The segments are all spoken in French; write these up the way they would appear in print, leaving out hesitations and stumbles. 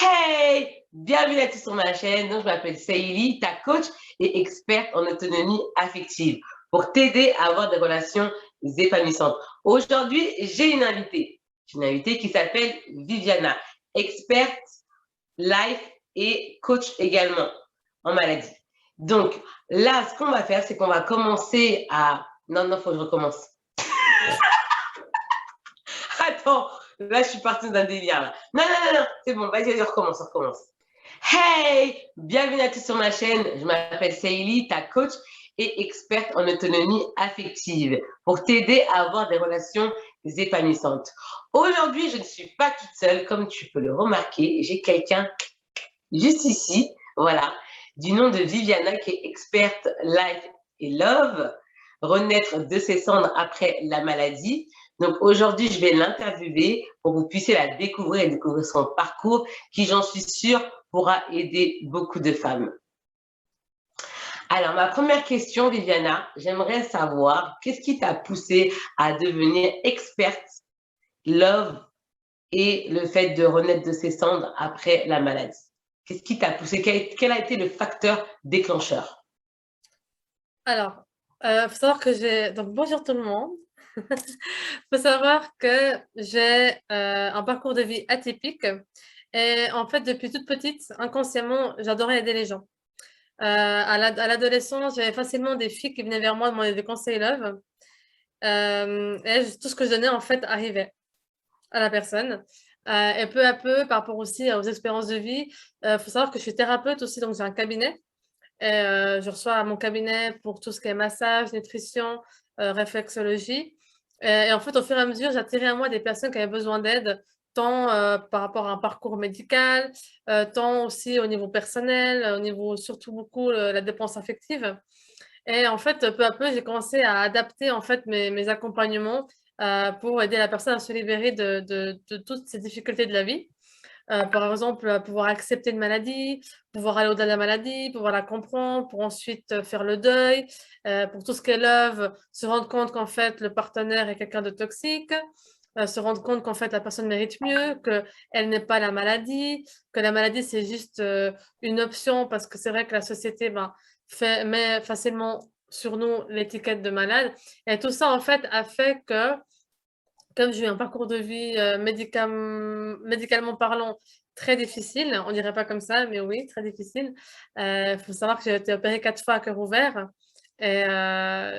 Hey! Bienvenue à tous sur ma chaîne. Donc, je m'appelle Saïli, ta coach et experte en autonomie affective pour t'aider à avoir des relations épanouissantes. Aujourd'hui, j'ai une invitée. Une invitée qui s'appelle Viviana, experte life et coach également en maladie. Donc, là, ce qu'on va faire, c'est qu'on va commencer à... Non, faut que je recommence. Attends, là, je suis partie d'un délire, là. Non, c'est bon, vas-y, on recommence. Hey! Bienvenue à tous sur ma chaîne. Je m'appelle Saïli, ta coach et experte en autonomie affective pour t'aider à avoir des relations épanouissantes. Aujourd'hui, je ne suis pas toute seule, comme tu peux le remarquer. J'ai quelqu'un juste ici, voilà, du nom de Viviana, qui est experte life et love, renaître de ses cendres après la maladie. Donc aujourd'hui, je vais l'interviewer pour que vous puissiez la découvrir et découvrir son parcours qui, j'en suis sûre, pourra aider beaucoup de femmes. Alors, ma première question, Viviana, j'aimerais savoir qu'est-ce qui t'a poussé à devenir experte love et le fait de renaître de ses cendres après la maladie? Qu'est-ce qui t'a poussé? Quel a été le facteur déclencheur? Alors, faut savoir que j'ai... Donc, bonjour tout le monde. Faut savoir que j'ai un parcours de vie atypique. Et en fait, depuis toute petite, inconsciemment, j'adorais aider les gens. À l'adolescence, j'avais facilement des filles qui venaient vers moi demander des conseils love. Et tout ce que je donnais, en fait, arrivait à la personne. Et peu à peu, par rapport aussi aux expériences de vie, faut savoir que je suis thérapeute aussi, donc j'ai un cabinet. Et je reçois à mon cabinet pour tout ce qui est massage, nutrition, réflexologie. Et en fait, au fur et à mesure, j'attirais à moi des personnes qui avaient besoin d'aide, tant par rapport à un parcours médical, tant aussi au niveau personnel, au niveau surtout beaucoup la dépense affective. Et en fait, peu à peu, j'ai commencé à adapter en fait mes accompagnements pour aider la personne à se libérer de toutes ces difficultés de la vie. Par exemple, pouvoir accepter une maladie, pouvoir aller au-delà de la maladie, pouvoir la comprendre, pour ensuite faire le deuil, pour tout ce qu'elle œuvre, se rendre compte qu'en fait, le partenaire est quelqu'un de toxique, se rendre compte qu'en fait, la personne mérite mieux, qu'elle n'est pas la maladie, que la maladie, c'est juste une option, parce que c'est vrai que la société met facilement sur nous l'étiquette de malade. Et tout ça, en fait, a fait que comme j'ai eu un parcours de vie médicalement parlant très difficile, on dirait pas comme ça, mais oui, très difficile. Faut savoir que j'ai été opérée 4 fois à cœur ouvert et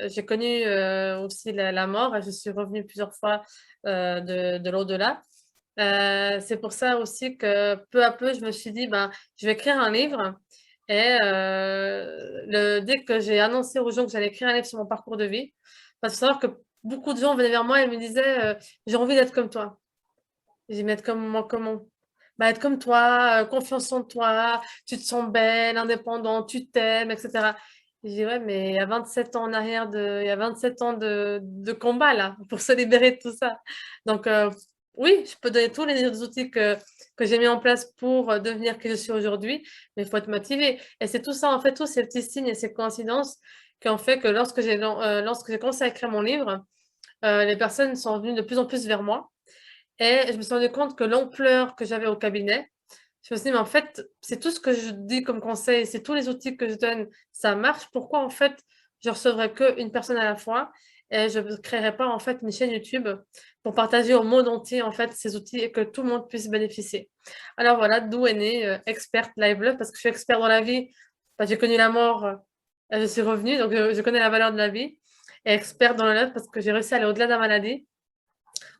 j'ai connu aussi la mort et je suis revenue plusieurs fois de l'au-delà. C'est pour ça aussi que peu à peu, je me suis dit, ben, je vais écrire un livre. Et dès que j'ai annoncé aux gens que j'allais écrire un livre sur mon parcours de vie, parce qu'il faut savoir que beaucoup de gens venaient vers moi et me disaient j'ai envie d'être comme toi. J'ai dit mais être comme moi comment? Bah, être comme toi, confiance en toi, tu te sens belle, indépendante, tu t'aimes, etc. J'ai dit ouais mais il y a 27 ans en arrière il y a 27 ans de combat là pour se libérer de tout ça. Donc oui, je peux donner tous les outils que j'ai mis en place pour devenir qui je suis aujourd'hui, mais il faut être motivé. Et c'est tout ça, en fait, tous ces petits signes et ces coïncidences qui ont fait que lorsque j'ai commencé à écrire mon livre, les personnes sont venues de plus en plus vers moi. Et je me suis rendu compte que l'ampleur que j'avais au cabinet, je me suis dit, mais en fait, c'est tout ce que je dis comme conseil, c'est tous les outils que je donne, ça marche. Pourquoi, en fait, je recevrais qu'une personne à la fois et je ne créerais pas, en fait, une chaîne YouTube pour partager au monde entier, en fait, ces outils et que tout le monde puisse bénéficier. Alors voilà, d'où est né Expert Live Love, parce que je suis expert dans la vie. Enfin, j'ai connu la mort, et je suis revenue, donc je connais la valeur de la vie. Et expert dans le love parce que j'ai réussi à aller au-delà de la maladie,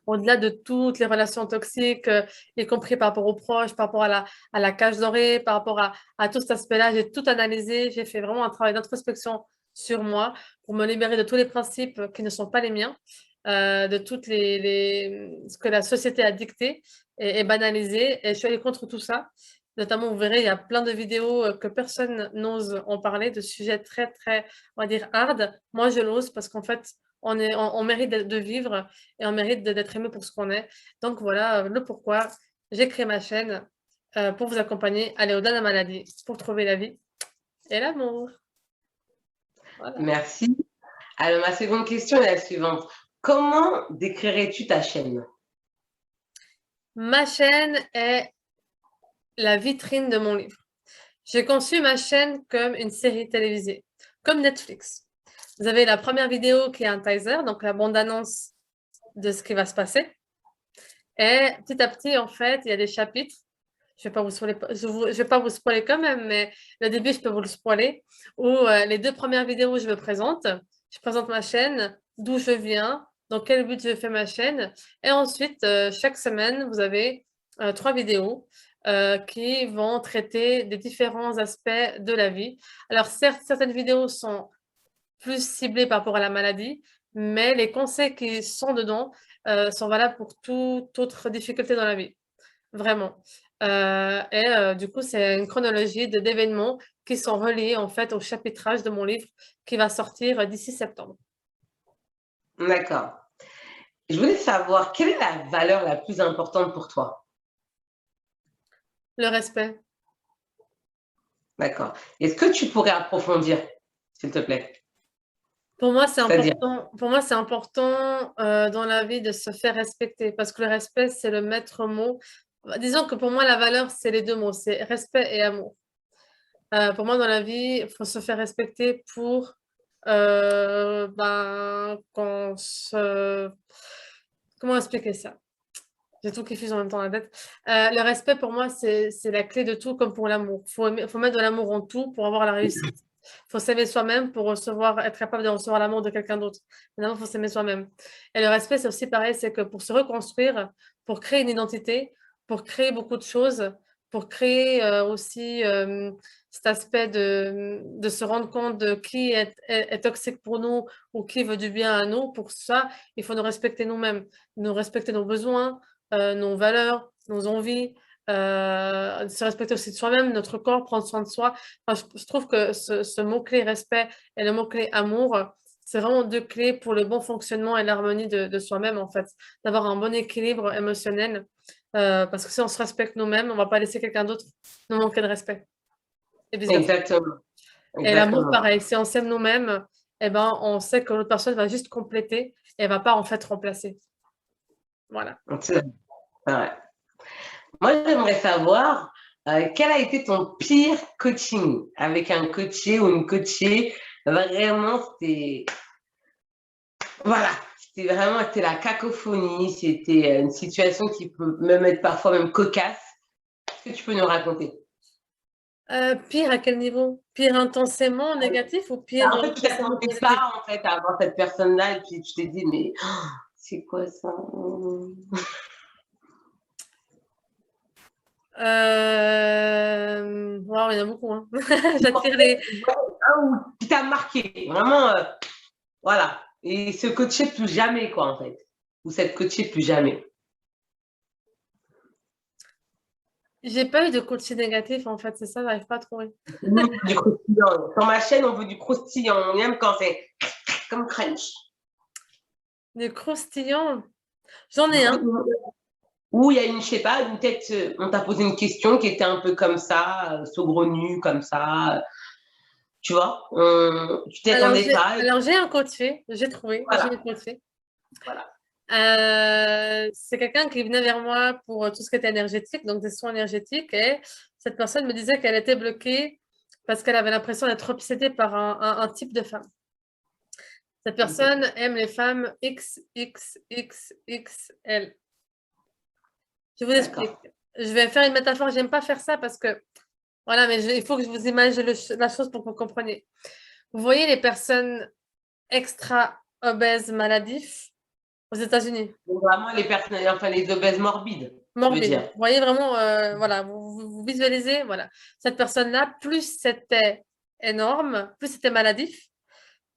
au-delà de toutes les relations toxiques, y compris par rapport aux proches, par rapport à la cage dorée, par rapport à tout cet aspect-là. J'ai tout analysé, j'ai fait vraiment un travail d'introspection sur moi pour me libérer de tous les principes qui ne sont pas les miens, de toutes ce que la société a dicté et banalisé. Et je suis allée contre tout ça. Notamment, vous verrez, il y a plein de vidéos que personne n'ose en parler, de sujets très, très, on va dire, hard. Moi, je l'ose parce qu'en fait, on mérite de vivre et on mérite d'être aimé pour ce qu'on est. Donc voilà le pourquoi j'ai créé ma chaîne pour vous accompagner, aller au-delà de la maladie, pour trouver la vie et l'amour. Voilà. Merci. Alors, ma seconde question est la suivante. Comment décrirais-tu ta chaîne? Ma chaîne est la vitrine de mon livre. J'ai conçu ma chaîne comme une série télévisée, comme Netflix. Vous avez la première vidéo qui est un teaser, donc la bande-annonce de ce qui va se passer. Et petit à petit, en fait, il y a des chapitres. Je vais pas vous spoiler, je vais pas vous spoiler quand même, mais le début, je peux vous le spoiler. Où les 2 premières vidéos, je me présente. Je présente ma chaîne, d'où je viens, dans quel but je fais ma chaîne. Et ensuite, chaque semaine, vous avez 3 vidéos qui vont traiter des différents aspects de la vie. Alors, certes, certaines vidéos sont plus ciblées par rapport à la maladie, mais les conseils qui sont dedans sont valables pour toute autre difficulté dans la vie. Vraiment. Du coup, c'est une chronologie d'événements qui sont reliés en fait au chapitrage de mon livre qui va sortir d'ici septembre. D'accord. Je voulais savoir, quelle est la valeur la plus importante pour toi? Le respect. D'accord. Est-ce que tu pourrais approfondir, s'il te plaît? Pour moi, c'est C'est-à-dire, important, pour moi, c'est important dans la vie de se faire respecter parce que le respect, c'est le maître mot. Disons que pour moi, la valeur, c'est les 2 mots, c'est respect et amour. Pour moi, dans la vie, il faut se faire respecter pour qu'on se... Comment expliquer ça? J'ai tout qui fuse en même temps dans la tête. Le respect, pour moi, c'est la clé de tout, comme pour l'amour. Faut mettre de l'amour en tout pour avoir la réussite. Il faut s'aimer soi-même pour être capable de recevoir l'amour de quelqu'un d'autre. Maintenant, il faut s'aimer soi-même. Et le respect, c'est aussi pareil, c'est que pour se reconstruire, pour créer une identité, pour créer beaucoup de choses, pour créer aussi cet aspect de se rendre compte de qui est toxique pour nous ou qui veut du bien à nous. Pour ça, il faut nous respecter nous-mêmes, nous respecter nos besoins, nos valeurs, nos envies, se respecter aussi de soi-même, notre corps, prendre soin de soi. Enfin, je trouve que ce mot-clé respect et le mot-clé amour, c'est vraiment 2 clés pour le bon fonctionnement et l'harmonie de soi-même, en fait. D'avoir un bon équilibre émotionnel. Parce que si on se respecte nous-mêmes, on ne va pas laisser quelqu'un d'autre nous manquer de respect. Et vice-versa. exactement, Et l'amour, exactement. pareil. Si on s'aime nous-mêmes, eh ben, on sait que l'autre personne va juste compléter et ne va pas en fait remplacer. Voilà. C'est vrai. Moi, j'aimerais savoir quel a été ton pire coaching avec un coaché ou une coachée. Vraiment, voilà, c'était la cacophonie, c'était une situation qui peut même être parfois même cocasse. Est-ce que tu peux nous raconter? Pire à quel niveau? Pire intensément négatif ou Bah, pire en fait, tu intensément t'attendais positif? pas en fait à avoir cette personne-là et puis tu t'es dit mais c'est quoi ça? Wow, il y en a beaucoup, hein. J'attire les... Qui t'a marqué, vraiment, voilà. Et se coacher plus jamais, quoi, en fait. Ou cette coachée plus jamais. J'ai pas eu de coaching négatif, en fait, c'est ça, j'arrive pas à trouver. Nous, on veut du croustillant. Sur ma chaîne, on veut du croustillant. On aime quand c'est comme crunch. Des croustillants, j'en ai un. Ou il y a une, je sais pas, une tête, on t'a posé une question qui était un peu comme ça, saugrenue, comme ça. Tu vois, tu t'y attendais pas. Et Alors j'ai un coaché, j'ai trouvé, j'ai un voilà, coaché. voilà. C'est quelqu'un qui venait vers moi pour tout ce qui était énergétique, donc des soins énergétiques, et cette personne me disait qu'elle était bloquée parce qu'elle avait l'impression d'être obsédée par un type de femme. Cette personne aime les femmes XXXXL. Je vous explique. Je vais faire une métaphore, j'aime pas faire ça parce que, voilà, mais il faut que je vous imagine la chose pour que vous compreniez. Vous voyez les personnes extra obèses maladifs aux États-Unis? Vraiment les personnes, enfin les obèses morbides, tu veux Morbide. dire. Vous voyez vraiment, voilà, vous visualisez, voilà. Cette personne-là, plus c'était énorme, plus c'était maladif,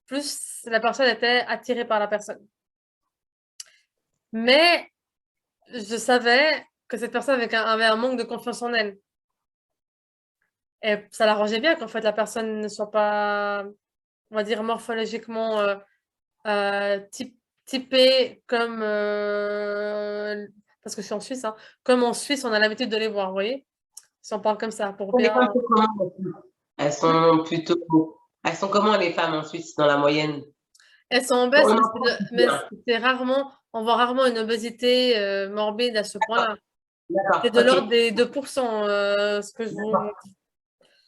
plus la personne était attirée par la personne. Mais je savais que cette personne avait un manque de confiance en elle. Et ça l'arrangeait bien qu'en fait la personne ne soit pas, on va dire, morphologiquement typée comme, parce que je suis en Suisse, hein, comme en Suisse on a l'habitude de les voir, vous voyez? Si on parle comme ça, pour Les bien... femmes sont comment? Elles sont plutôt. Elles sont comment les femmes en Suisse dans la moyenne? Elles sont On obèses, en profite mais bien. c'est rarement, on voit rarement une obésité morbide à ce point-là. D'accord, C'est de ok. l'ordre des 2%, ce que je vous D'accord. montre. Et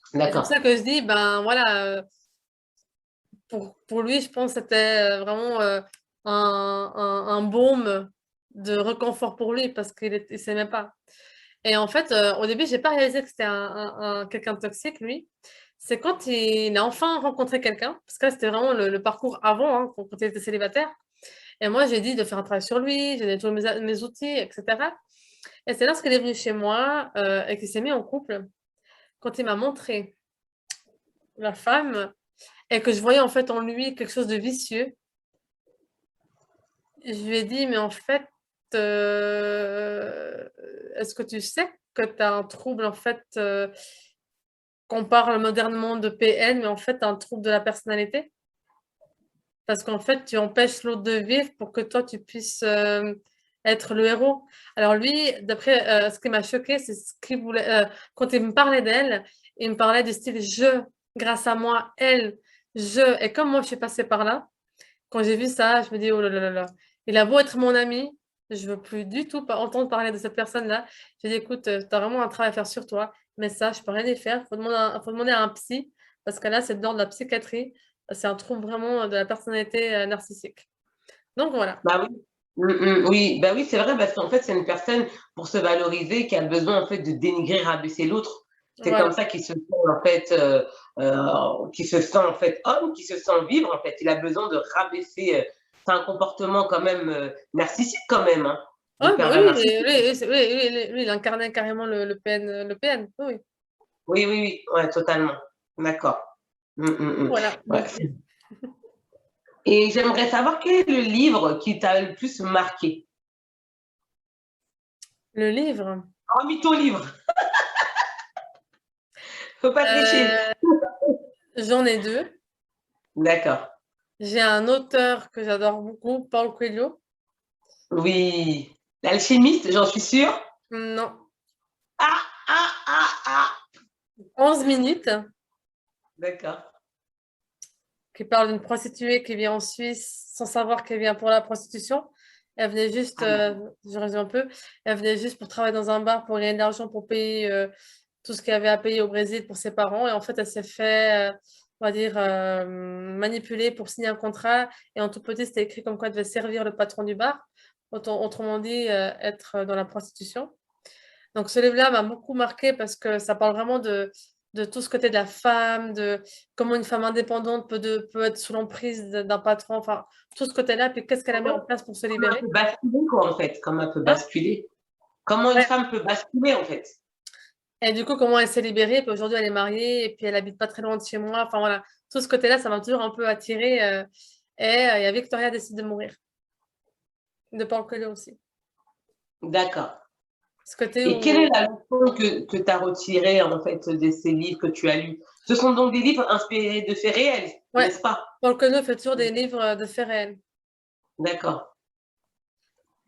c'est pour D'accord. ça que je dis, ben voilà, pour lui, je pense que c'était vraiment un baume de réconfort pour lui parce qu'il ne s'aimait pas. Et en fait, au début, j'ai pas réalisé que c'était quelqu'un de toxique, lui. C'est quand il a enfin rencontré quelqu'un, parce que là, c'était vraiment le parcours avant, hein, quand il était célibataire. Et moi, j'ai dit de faire un travail sur lui, j'ai donné tous mes outils, etc. Et c'est lorsqu'il est venu chez moi et qu'il s'est mis en couple, quand il m'a montré la femme et que je voyais en fait en lui quelque chose de vicieux, je lui ai dit, mais en fait, est-ce que tu sais que tu as un trouble en fait qu'on parle modernement de PN, mais en fait, tu as un trouble de la personnalité? Parce qu'en fait, tu empêches l'autre de vivre pour que toi, tu puisses être le héros. Alors lui, d'après ce qui m'a choqué, c'est ce qu'il voulait. Quand il me parlait d'elle, il me parlait du style je, grâce à moi, elle, je. Et comme moi, je suis passée par là, quand j'ai vu ça, je me dis, oh là là là là, il a beau être mon ami, je veux plus du tout pas entendre parler de cette personne-là. J'ai dit, écoute, tu as vraiment un travail à faire sur toi, mais ça, je peux rien y faire. Faut demander à un psy, parce que là, c'est dans de la psychiatrie. C'est un trouble vraiment de la personnalité narcissique. Donc voilà. Bah oui. Oui, bah oui, c'est vrai, parce qu'en fait, c'est une personne pour se valoriser qui a besoin en fait de dénigrer, rabaisser l'autre. C'est comme Voilà. ça qu'il se sent en fait, qui se sent en fait homme, qui se sent vivre en fait. Il a besoin de rabaisser. C'est un comportement quand même narcissique quand même, hein, de Ah, bah oui, pervers narcissique. lui, il incarnait carrément le PN. Le PN. Oui, oui. Oui, oui, oui, ouais, totalement. D'accord. Voilà. Ouais. Donc, Et j'aimerais savoir quel est le livre qui t'a le plus marqué. le livre. Hormis ton livre, faut pas tricher. euh, J'en ai deux. D'accord. J'ai un auteur que j'adore beaucoup, Paul Coelho. Oui. L'alchimiste, j'en suis sûre. Non, Ah, ah, ah, ah. 11 minutes, D'accord. qui parle d'une prostituée qui vient en Suisse sans savoir qu'elle vient pour la prostitution. Elle venait juste, Ah, je résume un peu, elle venait juste pour travailler dans un bar pour gagner de l'argent pour payer tout ce qu'elle avait à payer au Brésil pour ses parents. Et en fait, elle s'est fait, on va dire, manipuler pour signer un contrat. Et en tout petit, c'était écrit comme quoi elle devait servir le patron du bar. Autrement dit, être dans la prostitution. Donc ce livre-là m'a beaucoup marqué parce que ça parle vraiment de tout ce côté de la femme, de comment une femme indépendante peut être sous l'emprise d'un patron, enfin tout ce côté-là, puis qu'est-ce qu'elle a mis en place pour se comment elle libérer. peut basculer, quoi, en fait. Comment elle peut Hein? basculer. Comment une Ouais. femme peut basculer, en fait. Et du coup, comment elle s'est libérée, puis aujourd'hui elle est mariée, et puis elle habite pas très loin de chez moi, enfin voilà, tout ce côté-là, ça m'a toujours un peu attirée. Il y a Victoria décide de mourir, de Paul Coelho aussi. D'accord. Ce côté Et quelle est où la leçon que tu as retirée, en fait, de ces livres que tu as lus? Ce sont donc des livres inspirés de faits réels, ouais, n'est-ce pas? Paul Coelho fait toujours des livres de faits réels. D'accord.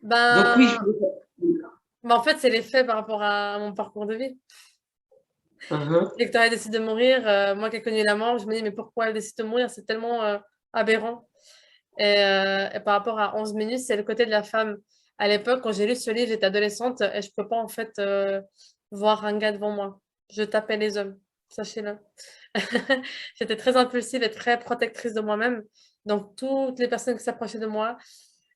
Donc oui, Ben, en fait, c'est les faits par rapport à mon parcours de vie. Mhm. Victoria décide de mourir. Moi qui ai connu la mort, je me dis, mais pourquoi elle décide de mourir? C'est tellement aberrant. Et par rapport à 11 minutes, c'est le côté de la femme. À l'époque, quand j'ai lu ce livre, j'étais adolescente et je ne peux pas en fait voir un gars devant moi. Je tapais les hommes, sachez-le. J'étais très impulsive et très protectrice de moi-même. Donc, toutes les personnes qui s'approchaient de moi,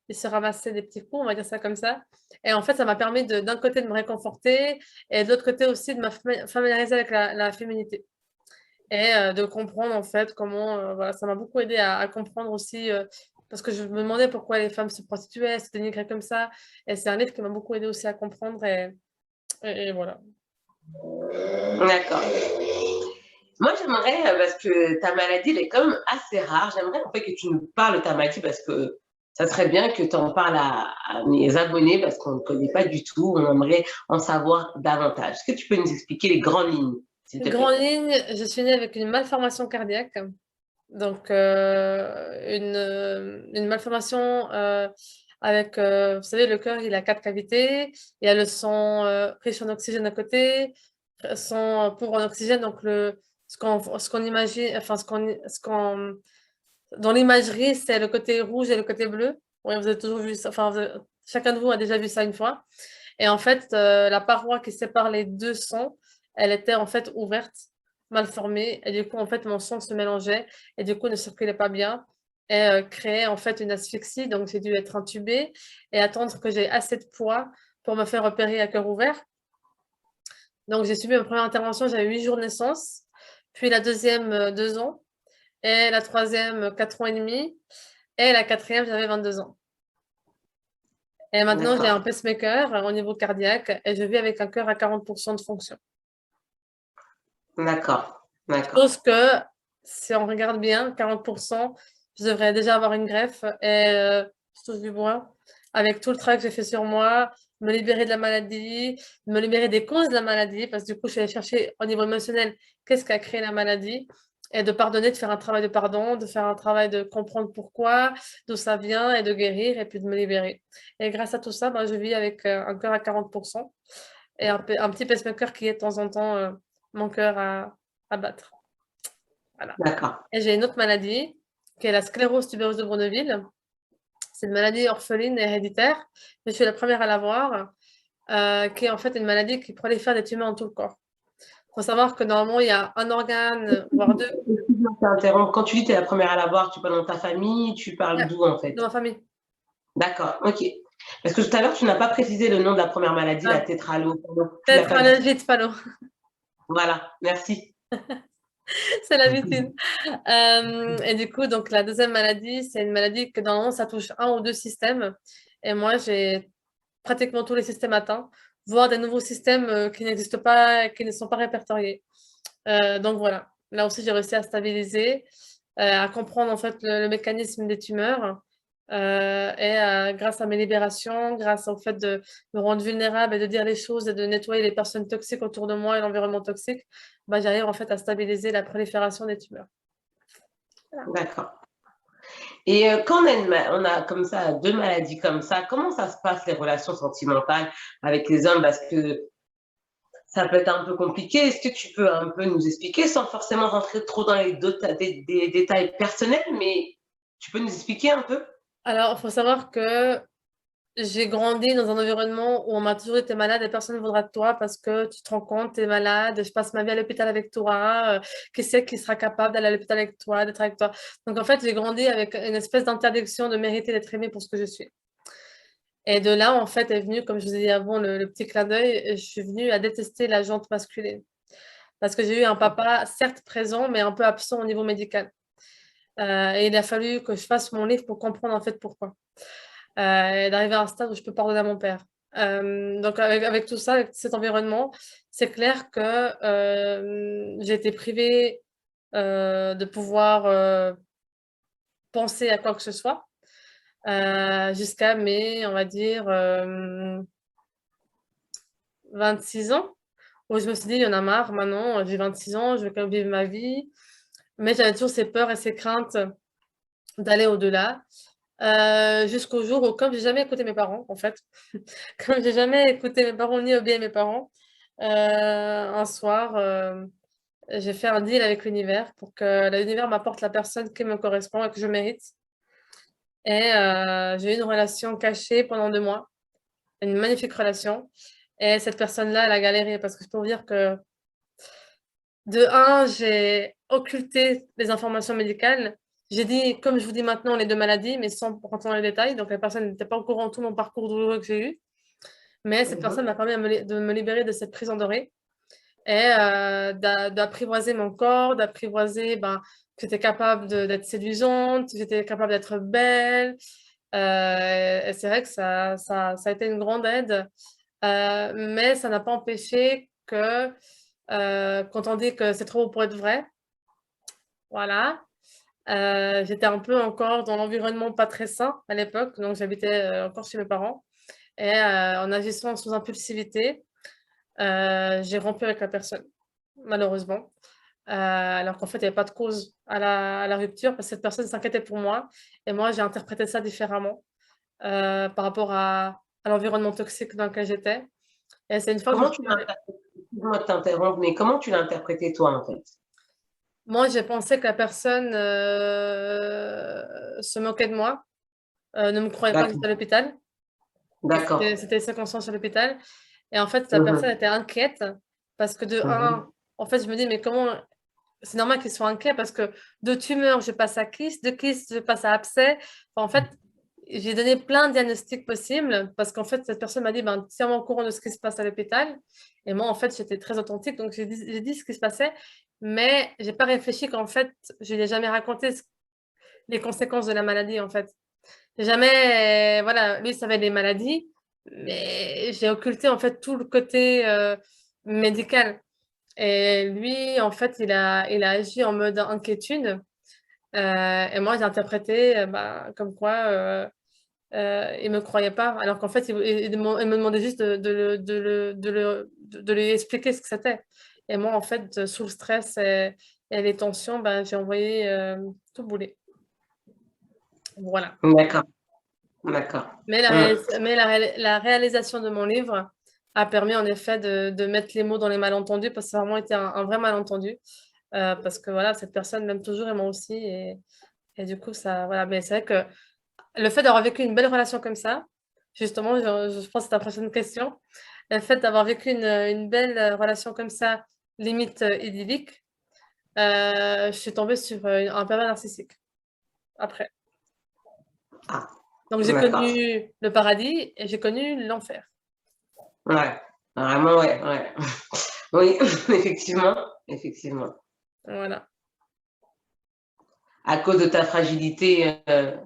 ils se ramassaient des petits coups, on va dire ça comme ça. Et en fait, ça m'a permis d'un côté de me réconforter et de l'autre côté aussi de me familiariser avec la féminité et de comprendre en fait comment, voilà, ça m'a beaucoup aidé à comprendre aussi, parce que je me demandais pourquoi les femmes se prostituaient, se dénigraient comme ça. Et c'est un livre qui m'a beaucoup aidé aussi à comprendre et voilà. D'accord. Moi, j'aimerais, parce que ta maladie, elle est quand même assez rare, j'aimerais en fait que tu nous parles de ta maladie parce que ça serait bien que tu en parles à mes abonnés parce qu'on ne connaît pas du tout, on aimerait en savoir davantage. Est-ce que tu peux nous expliquer les grandes lignes, s'il te Grande plaît? ligne, je suis née avec une malformation cardiaque, donc une malformation avec, vous savez, le cœur, il a 4 cavités, il y a le sang riche en oxygène à côté, sang pauvre en oxygène, donc ce qu'on imagine, enfin dans l'imagerie, c'est le côté rouge et le côté bleu. Oui, vous avez toujours vu ça, enfin chacun de vous a déjà vu ça une fois. Et en fait, la paroi qui sépare les deux sangs, elle était en fait ouverte, mal formée. Et du coup, en fait, mon sang se mélangeait et du coup, ne circulait pas bien et créait en fait une asphyxie. Donc, j'ai dû être intubée et attendre que j'ai assez de poids pour me faire opérer à cœur ouvert. Donc, j'ai subi ma première intervention, j'avais 8 jours de naissance, puis la deuxième, 2 ans, et la troisième, 4 ans et demi, et la quatrième, j'avais 22 ans. Et maintenant, j'ai un D'accord. pacemaker au niveau cardiaque et je vis avec un cœur à 40% de fonction. D'accord. D'accord. Chose que, si on regarde bien, 40%, je devrais déjà avoir une greffe et je touche du bois. Avec tout le travail que j'ai fait sur moi, me libérer de la maladie, me libérer des causes de la maladie, parce que du coup, je suis allée chercher au niveau émotionnel qu'est-ce qui a créé la maladie, et de pardonner, de faire un travail de pardon, de faire un travail de comprendre pourquoi, d'où ça vient, et de guérir, et puis de me libérer. Et grâce à tout ça, ben, je vis avec un cœur à 40% et un petit pacemaker qui est de temps en temps mon cœur à battre. Voilà. D'accord. Et j'ai une autre maladie qui est la sclérose tubereuse de Bourneville. C'est une maladie orpheline et héréditaire, mais je suis la première à l'avoir, qui est en fait une maladie qui prolifère des tumeurs dans tout le corps. Il faut savoir que normalement, il y a un organe, voire deux, Excuse-moi de t'interrompre. Quand tu dis que tu es la première à l'avoir, tu parles dans ta famille, tu parles d'où en fait? dans ma famille. D'accord, ok. Parce que tout à l'heure, tu n'as pas précisé le nom de la première maladie, la Ah, tétralo. Tu l'as pas dit. tétralogie de Fallot, Voilà, merci. c'est l'habitude. Et du coup, donc la deuxième maladie, c'est une maladie que normalement, ça touche un ou deux systèmes. Et moi, j'ai pratiquement tous les systèmes atteints, voire des nouveaux systèmes qui n'existent pas, qui ne sont pas répertoriés. Donc voilà, là aussi j'ai réussi à stabiliser, à comprendre en fait le mécanisme des tumeurs et grâce à mes libérations, grâce au fait de me rendre vulnérable et de dire les choses et de nettoyer les personnes toxiques autour de moi et l'environnement toxique, bah, j'arrive en fait à stabiliser la prolifération des tumeurs. Voilà. D'accord. Et quand on a comme ça deux maladies comme ça, comment ça se passe les relations sentimentales avec les hommes? Parce que ça peut être un peu compliqué. Est-ce que tu peux un peu nous expliquer sans forcément rentrer trop dans des détails personnels, mais tu peux nous expliquer un peu? Alors, il faut savoir que j'ai grandi dans un environnement où on m'a toujours été malade et personne ne voudra de toi parce que tu te rends compte, tu es malade, je passe ma vie à l'hôpital avec toi, qui c'est qui sera capable d'aller à l'hôpital avec toi, d'être avec toi. Donc en fait, j'ai grandi avec une espèce d'interdiction de mériter d'être aimée pour ce que je suis. Et de là, en fait, est venu, comme je vous ai dit avant, le petit clin d'œil, je suis venue à détester la jante masculine. Parce que j'ai eu un papa, certes présent, mais un peu absent au niveau médical. Et il a fallu que je fasse mon livre pour comprendre en fait pourquoi. Et d'arriver à un stade où je peux pardonner à mon père. Donc avec tout ça, avec cet environnement, c'est clair que j'ai été privée de pouvoir penser à quoi que ce soit jusqu'à mes, on va dire, 26 ans, où je me suis dit, il y en a marre, maintenant, j'ai 26 ans, je veux quand même vivre ma vie. Mais j'avais toujours ces peurs et ces craintes d'aller au-delà. Jusqu'au jour où, comme j'ai jamais écouté mes parents, en fait, comme j'ai jamais écouté mes parents ni obéi à mes parents, un soir, j'ai fait un deal avec l'univers pour que l'univers m'apporte la personne qui me correspond et que je mérite. Et j'ai eu une relation cachée pendant 2 mois, une magnifique relation. Et cette personne-là, elle a galéré parce que je peux vous dire que, de un, j'ai occulté les informations médicales. J'ai dit, comme je vous dis maintenant, les deux maladies, mais sans rentrer dans les détails. Donc, la personne n'était pas au courant de tout mon parcours douloureux que j'ai eu. Mais cette personne Mhm. m'a permis de me libérer de cette prison dorée et d'apprivoiser mon corps, d'apprivoiser ben, que j'étais capable d'être séduisante, que j'étais capable d'être belle. Et c'est vrai que ça a été une grande aide, mais ça n'a pas empêché que quand on dit que c'est trop beau pour être vrai, voilà, j'étais un peu encore dans l'environnement pas très sain à l'époque, donc j'habitais encore chez mes parents. Et en agissant sous impulsivité, j'ai rompu avec la personne, malheureusement. Alors qu'en fait, il n'y avait pas de cause à la rupture parce que cette personne s'inquiétait pour moi. Et moi, j'ai interprété ça différemment par rapport à l'environnement toxique dans lequel j'étais. Et c'est une fois que je me Comment suis tu l'as libérée. interprété? Excuse-moi de t'interrompre, mais comment tu l'as interprété toi en fait? Moi, j'ai pensé que la personne se moquait de moi, ne me croyait pas que j'étais à D'accord. l'hôpital. D'accord. C'était les circonstances à l'hôpital. Et en fait, la personne Mhm. était inquiète parce que de un, Mhm. en fait, je me dis, mais comment. C'est normal qu'ils soient inquiets parce que de tumeur, je passe à kyste, de kyste, je passe à abcès. Enfin, en fait, j'ai donné plein de diagnostics possibles parce qu'en fait, cette personne m'a dit, ben, tiens-moi au courant de ce qui se passe à l'hôpital. Et moi, en fait, j'étais très authentique, donc j'ai dit ce qui se passait, mais j'ai pas réfléchi qu'en fait, je lui ai jamais raconté les conséquences de la maladie, en fait. J'ai jamais, voilà, lui, il savait les maladies, mais j'ai occulté, en fait, tout le côté médical. Et lui, en fait, il a agi en mode inquiétude. Et moi, j'ai interprété bah, comme quoi il ne me croyait pas, alors qu'en fait, il me demandait juste de lui expliquer ce que c'était. Et moi, en fait, sous le stress et les tensions, ben, j'ai envoyé tout bouler. Voilà. D'accord. D'accord. Mais Mhm. la réalisation de mon livre a permis en effet de mettre les mots dans les malentendus parce que ça a vraiment été un vrai malentendu. Parce que voilà, cette personne m'aime toujours et moi aussi. Et du coup, ça, voilà. Mais c'est vrai que le fait d'avoir vécu une belle relation comme ça, justement, je pense que c'est ta prochaine question. Le fait d'avoir vécu une belle relation comme ça, limite idyllique, je suis tombée sur un pervers narcissique après. Ah, Donc j'ai d'accord. connu le paradis et j'ai connu l'enfer. Ouais. Vraiment, ouais, ouais. Oui, effectivement, effectivement. Voilà. À cause de ta fragilité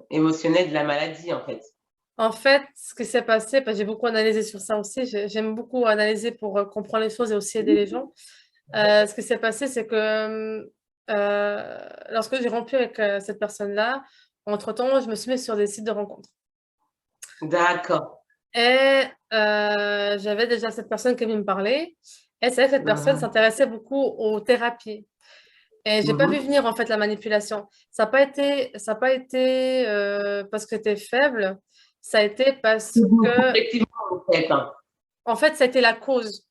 émotionnelle de la maladie, en fait. En fait, ce qui s'est passé, parce que j'ai beaucoup analysé sur ça aussi, j'aime beaucoup analyser pour comprendre les choses et aussi aider les gens. Ce qui s'est passé, c'est que lorsque j'ai rompu avec cette personne-là, entre-temps, je me suis mise sur des sites de rencontres. D'accord. Et j'avais déjà cette personne qui venait me parler. Et c'est vrai que cette personne Mhm. s'intéressait beaucoup aux thérapies. Et j'ai pas vu Mhm. venir en fait la manipulation. Ça a pas été parce que tu es faible, ça a été parce que, Effectivement, en fait, hein. en fait, ça a été la cause.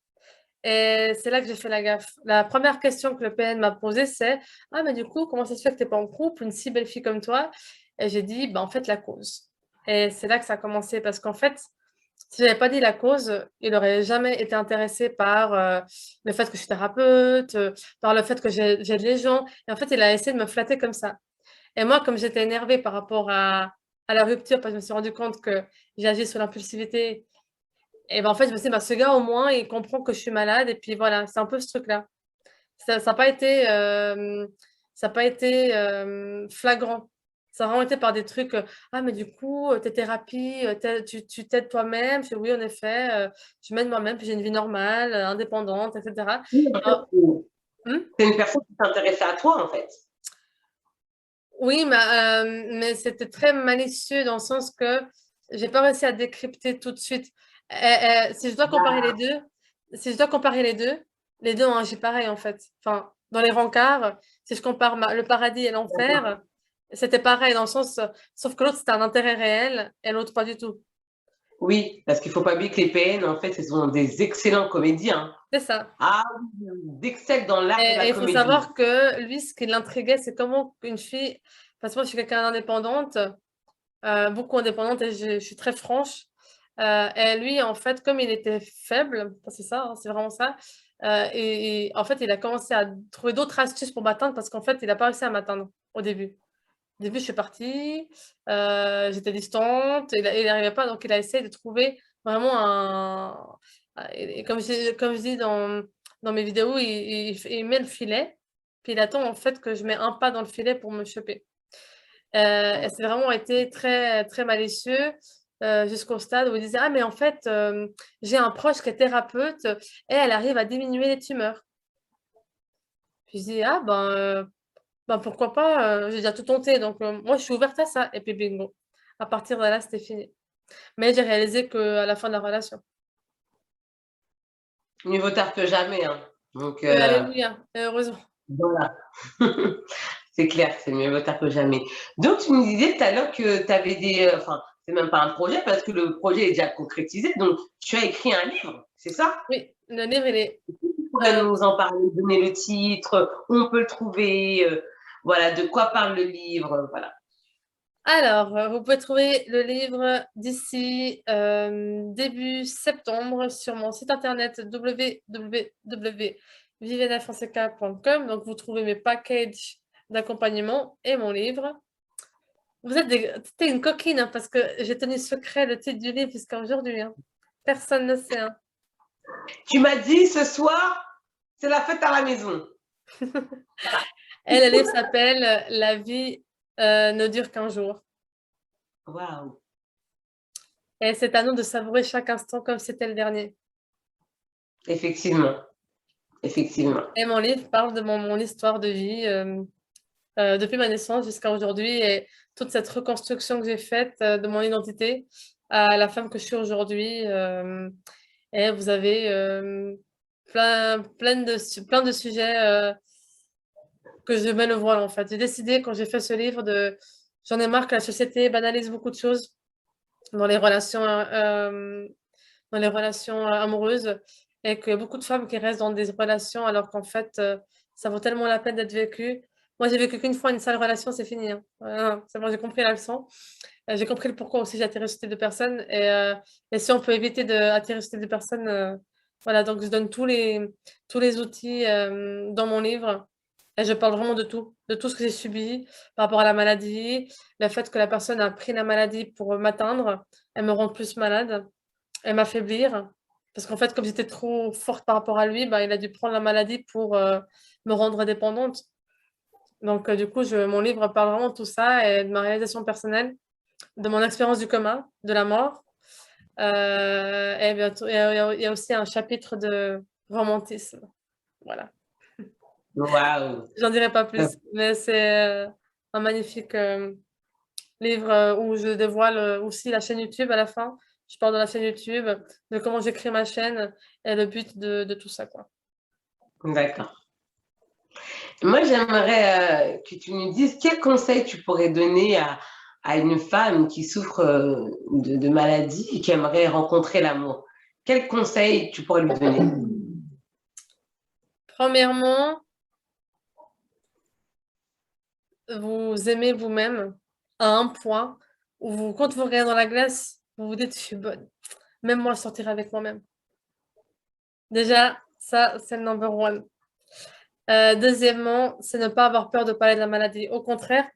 Et c'est là que j'ai fait la gaffe. La première question que le PN m'a posée, c'est: ah, mais du coup, comment ça se fait que tu n'es pas en couple, une si belle fille comme toi? Et j'ai dit: bah, en fait, la cause. Et c'est là que ça a commencé parce qu'en fait, si je n'avais pas dit la cause, il n'aurait jamais été intéressé par le fait que je suis thérapeute, par le fait que j'aide les gens. Et en fait, il a essayé de me flatter comme ça. Et moi, comme j'étais énervée par rapport à la rupture, parce que je me suis rendu compte que j'ai agi sur l'impulsivité, et ben en fait, je me suis dit, bah, ce gars, au moins, il comprend que je suis malade. Et puis voilà, c'est un peu ce truc-là. Ça n'a pas été, ça a pas été flagrant. Ça a vraiment été par des trucs, ah, mais du coup, tes thérapies, tu t'aides toi-même. Je fais, oui, en effet, je m'aide moi-même, puis j'ai une vie normale, indépendante, etc. Oui, en fait, Alors, hmm. c'est une personne qui s'intéressait à toi, en fait. Oui, mais c'était très malicieux dans le sens que j'ai pas réussi à décrypter tout de suite. Si je dois comparer les deux, si je dois comparer les deux ont agi pareil en fait. Enfin, dans les rencarts, si je compare le paradis et D'accord. l'enfer, c'était pareil dans le sens, sauf que l'autre c'était un intérêt réel et l'autre pas du tout. Oui, parce qu'il ne faut pas oublier que les PN, en fait, ce sont des excellents comédiens. C'est ça. Ah oui, d'excellents dans l'art de la Et il faut comédie. savoir que lui, ce qui l'intriguait, c'est comment une fille, parce que moi je suis quelqu'un d'indépendante, beaucoup indépendante et je suis très franche. Et lui, en fait, comme il était faible, c'est ça, hein, c'est vraiment ça, et en fait, il a commencé à trouver d'autres astuces pour m'atteindre parce qu'en fait, il n'a pas réussi à m'atteindre au début. Au début, je suis partie, j'étais distante, il n'arrivait pas, donc il a essayé de trouver vraiment et comme je dis dans mes vidéos, il met le filet, puis il attend en fait que je mets un pas dans le filet pour me choper. Et c'est vraiment été très, très malicieux jusqu'au stade où il disait: ah, mais en fait, j'ai un proche qui est thérapeute et elle arrive à diminuer les tumeurs. Puis je dis: ah, ben pourquoi pas, j'ai déjà tout tenté, donc moi je suis ouverte à ça. Et puis bingo, à partir de là, c'était fini. Mais j'ai réalisé qu'à la fin de la relation. Mieux vaut tard que jamais, hein. Donc, Oui, alléluia, et heureusement. voilà. C'est clair, c'est mieux vaut tard que jamais. Donc, tu me disais tout à l'heure que tu avais des. Enfin, c'est même pas un projet parce que le projet est déjà concrétisé. Donc, tu as écrit un livre, c'est ça? Oui, le livre, il est. Tu pourrais nous en parler, donner le titre, où on peut le trouver, voilà, de quoi parle le livre, voilà. Alors, vous pouvez trouver le livre d'ici début septembre sur mon site internet www.vivianafonseca.com. Donc, vous trouvez mes packages d'accompagnement et mon livre. T'es une coquine, hein, parce que j'ai tenu secret le titre du livre jusqu'à aujourd'hui. Hein. Personne ne sait. Hein. Tu m'as dit ce soir, c'est la fête à la maison. Et le livre s'appelle La vie ne dure qu'un jour. Waouh. Et c'est à nous de savourer chaque instant comme si c'était le dernier. Effectivement. Effectivement. Et mon livre parle de mon histoire de vie depuis ma naissance jusqu'à aujourd'hui et toute cette reconstruction que j'ai faite de mon identité à la femme que je suis aujourd'hui. Et vous avez plein de sujets que je mets le voile en fait. J'ai décidé quand j'ai fait ce livre j'en ai marre que la société banalise beaucoup de choses dans les relations amoureuses et qu'il y a beaucoup de femmes qui restent dans des relations alors qu'en fait ça vaut tellement la peine d'être vécu. Moi j'ai vécu qu'une fois une seule relation, c'est fini. Hein. Voilà, c'est bon, j'ai compris la leçon. J'ai compris le pourquoi aussi j'ai atterri sur ces deux personnes et si on peut éviter d'atterrir sur ces deux personnes, voilà, donc je donne tous les outils dans mon livre. Et je parle vraiment de tout ce que j'ai subi par rapport à la maladie, le fait que la personne a pris la maladie pour m'atteindre, elle me rend plus malade, elle m'affaiblir. Parce qu'en fait, comme j'étais trop forte par rapport à lui, bah, il a dû prendre la maladie pour me rendre dépendante. Donc, du coup, mon livre parle vraiment de tout ça et de ma réalisation personnelle, de mon expérience du coma, de la mort. Et bientôt, il y a aussi un chapitre de romantisme. Voilà. Waouh. J'en dirai pas plus, mais c'est un magnifique livre où je dévoile aussi la chaîne YouTube à la fin. Je parle de la chaîne YouTube, de comment j'ai créé ma chaîne et le but de tout ça, quoi. D'accord. Moi, j'aimerais que tu nous dises quel conseil tu pourrais donner à une femme qui souffre de maladie et qui aimerait rencontrer l'amour. Quel conseil tu pourrais lui donner? Premièrement, vous aimez vous-même à un point où quand vous regardez dans la glace, vous vous dites, je suis bonne. Même moi, je sortirai avec moi-même. Déjà, ça, c'est le number one. Deuxièmement, c'est ne pas avoir peur de parler de la maladie. Au contraire,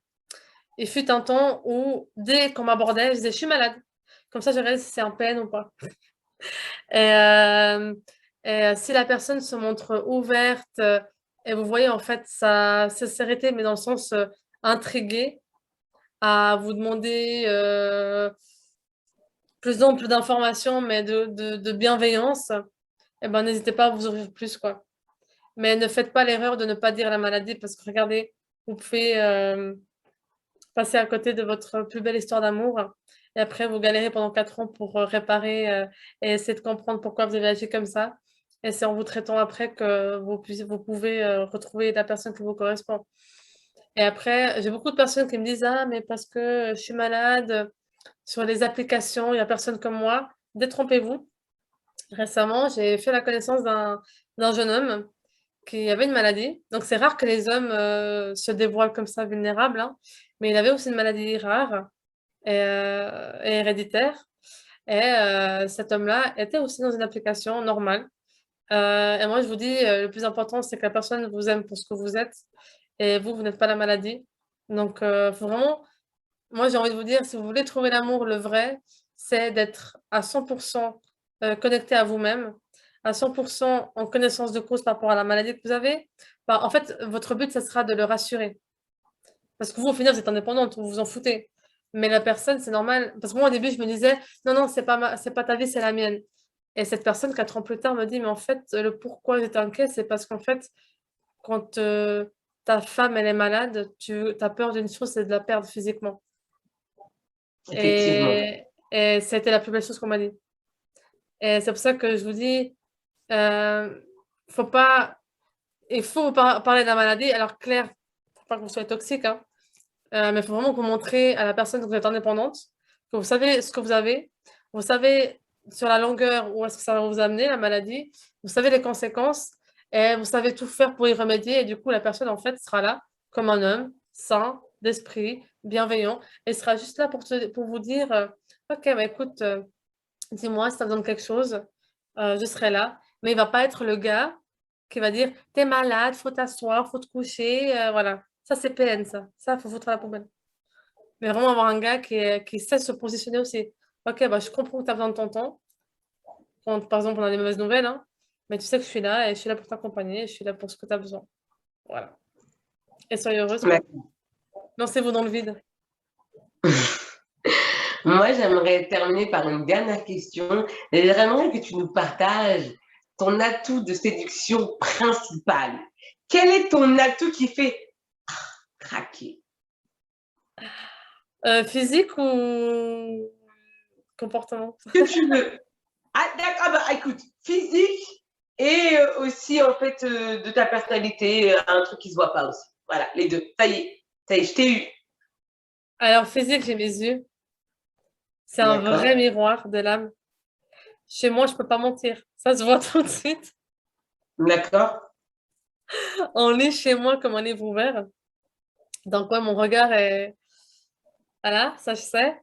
il fut un temps où, dès qu'on m'abordait, je disais, je suis malade. Comme ça, je regarde si c'est un PN ou pas. Et, si la personne se montre ouverte, et vous voyez en fait sa sincérité, mais dans le sens intrigué, à vous demander plus d'informations, mais de bienveillance, eh ben, n'hésitez pas à vous ouvrir plus, quoi. Mais ne faites pas l'erreur de ne pas dire la maladie, parce que regardez, vous pouvez passer à côté de votre plus belle histoire d'amour. Et après, vous galérez pendant 4 ans pour réparer et essayer de comprendre pourquoi vous avez agi comme ça. Et c'est en vous traitant après que vous pouvez retrouver la personne qui vous correspond. Et après, j'ai beaucoup de personnes qui me disent, ah, mais parce que je suis malade, sur les applications, il n'y a personne comme moi. Détrompez-vous. Récemment, j'ai fait la connaissance d'un jeune homme qui avait une maladie. Donc, c'est rare que les hommes se dévoilent comme ça vulnérables, hein. Mais il avait aussi une maladie rare et héréditaire. Et cet homme-là était aussi dans une application normale. Et moi, je vous dis, le plus important, c'est que la personne vous aime pour ce que vous êtes et vous, vous n'êtes pas la maladie. Donc, faut vraiment, moi, j'ai envie de vous dire, si vous voulez trouver l'amour, le vrai, c'est d'être à 100% connecté à vous-même, à 100% en connaissance de cause par rapport à la maladie que vous avez. Bah, en fait, votre but, ça sera de le rassurer. Parce que vous, au final, vous êtes indépendante, vous vous en foutez. Mais la personne, c'est normal. Parce que moi, au début, je me disais, non, non, c'est pas ta vie, c'est la mienne. Et cette personne, 4 ans plus tard, me dit, mais en fait, le pourquoi j'étais inquiet, c'est parce qu'en fait, quand ta femme, elle est malade, tu as peur d'une chose, c'est de la perdre physiquement. Effectivement. Et c'était la plus belle chose qu'on m'a dit. Et c'est pour ça que je vous dis, euh, faut pas, il faut parler de la maladie. Alors, Claire, faut pas que vous soyez toxique, hein. Mais il faut vraiment que vous montrez à la personne que vous êtes indépendante, que vous savez ce que vous avez, vous savez sur la longueur où est-ce que ça va vous amener, la maladie, vous savez les conséquences et vous savez tout faire pour y remédier. Et du coup, la personne, en fait, sera là comme un homme, sain, d'esprit, bienveillant, et sera juste là pour vous dire, ok, bah, écoute, dis-moi si tu as besoin de quelque chose, je serai là. Mais il va pas être le gars qui va dire, t'es malade, faut t'asseoir, faut te coucher, voilà. Ça, c'est PN, ça. Ça, faut foutre à la poubelle. Mais vraiment avoir un gars qui sait se positionner aussi. Ok, bah, je comprends que tu as besoin de ton temps. Quand, par exemple, on a des mauvaises nouvelles, hein, mais tu sais que je suis là et je suis là pour t'accompagner et je suis là pour ce que tu as besoin. Voilà. Et soyez heureuse, quoi. Lancez-vous dans le vide. Moi, j'aimerais terminer par une dernière question. Et j'aimerais que tu nous partages ton atout de séduction principal. Quel est ton atout qui fait craquer? Physique ou comportement? Que tu veux. Ah, d'accord, bah, écoute, physique et aussi, en fait, de ta personnalité, un truc qui se voit pas aussi. Voilà, les deux. Ça y est, je t'ai eu. Alors, physique, j'ai mes yeux. C'est un vrai D'accord. miroir de l'âme. Chez moi, je peux pas mentir. Ça se voit tout de suite. D'accord. On lit chez moi comme un livre ouvert. Donc, ouais, mon regard est... Voilà, ça je sais.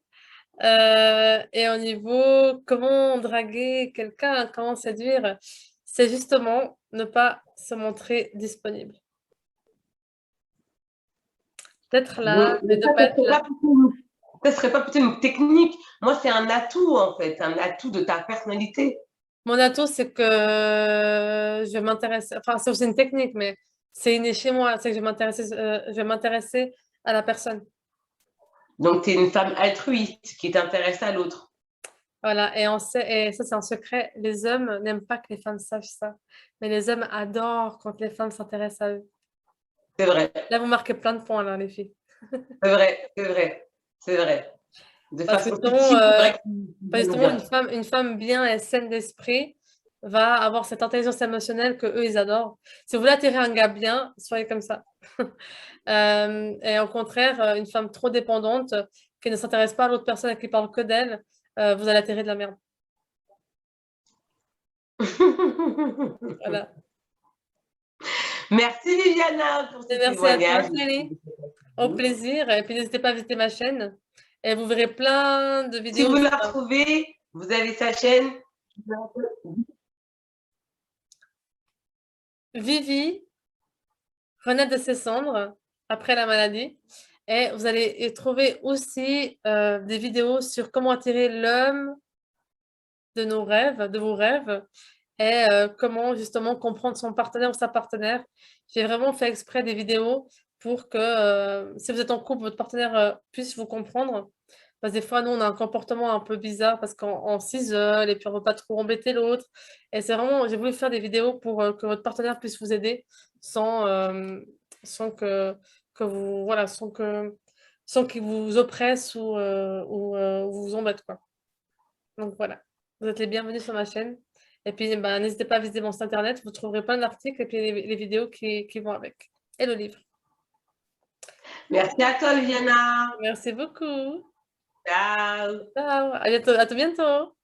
Et au niveau comment draguer quelqu'un, comment séduire, c'est justement ne pas se montrer disponible. D'être là, mais de Ça, pas être là. ça serait pas plutôt une technique. Moi, c'est un atout, en fait, un atout de ta personnalité. Mon atout, c'est que je vais m'intéresser, enfin, c'est aussi une technique, mais c'est inné chez moi, c'est que je vais m'intéresser à la personne. Donc, tu es une femme altruiste qui t'intéresse à l'autre. Voilà, et ça, c'est un secret. Les hommes n'aiment pas que les femmes sachent ça, mais les hommes adorent quand les femmes s'intéressent à eux. C'est vrai, Là, vous marquez plein de points, là, les filles. c'est vrai, c'est vrai, c'est vrai. De Parce que façon justement, subtile, c'est vrai que justement, bien. une femme bien et saine d'esprit va avoir cette intelligence émotionnelle que eux ils adorent. Si vous voulez attirer un gars bien, soyez comme ça. Et au contraire, une femme trop dépendante qui ne s'intéresse pas à l'autre personne et qui parle que d'elle, vous allez atterrir de la merde. Voilà. Merci Viviana pour ce Et merci à toi, témoignage. Chérie. Au plaisir. Et puis n'hésitez pas à visiter ma chaîne. Et vous verrez plein de Si vidéos. vous la retrouvez, vous avez sa chaîne. Vivi renaître de ses cendres après la maladie. Et vous allez y trouver aussi des vidéos sur comment attirer l'homme de nos rêves, de vos rêves, et comment justement comprendre son partenaire ou sa partenaire. J'ai vraiment fait exprès des vidéos pour que si vous êtes en couple, votre partenaire puisse vous comprendre. Parce que des fois, nous, on a un comportement un peu bizarre parce qu'on s'isole et puis on ne veut pas trop embêter l'autre. Et c'est vraiment, j'ai voulu faire des vidéos pour que votre partenaire puisse vous aider sans, sans que vous, voilà, sans qu'il vous oppresse ou vous embête, quoi. Donc voilà, vous êtes les bienvenus sur ma chaîne. Et puis, bah, n'hésitez pas à visiter mon site internet, vous trouverez plein d'articles et puis les vidéos qui vont avec. Et le livre. Merci à toi Viviana. Merci beaucoup. Ciao. Ciao, à bientôt, à tout bientôt.